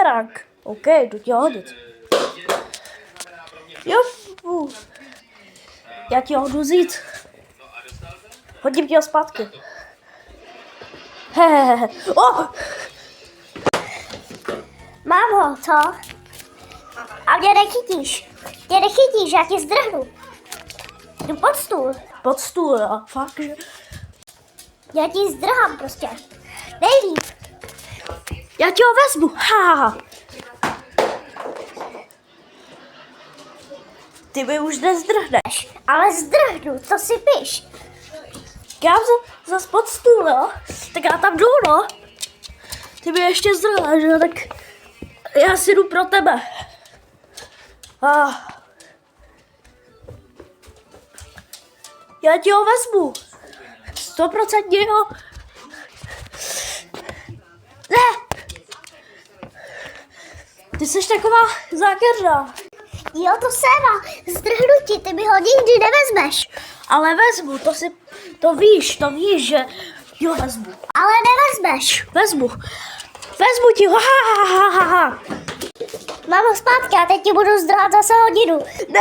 bumerang. OK, jdu tě hodit. Jo. Já ti ho jdu vzít. Hodím ti ho zpátky. Hehehe. Oh! Mám ho, co? A mě nechytíš. Mě nechytíš, já tě zdrhnu. Jdu pod stůl. Pod stůl, jo. Fakt, že... Já ti zdrhám prostě. Nejlíp. Já ti ho vezmu. Ha. Ty mi už nezdrhneš. Ale zdrhnu, co si píš? Já zas pod stůl, jo. Tak já tam jdu, no. Ty mi ještě zdrhneš, jo, tak já si jdu pro tebe. Já ti ho vezmu. 100% jo. Ne. Ty jsi taková zákeřná. Jo, to Séma, zdrhnu ti, ty mi ho nikdy nevezmeš. Ale vezmu, to víš, že jo, vezmu. Ale nevezmeš. Vezmu ti ho, ha. Mám ho zpátky a teď ti budu zdrhat zase hodinu. Ne!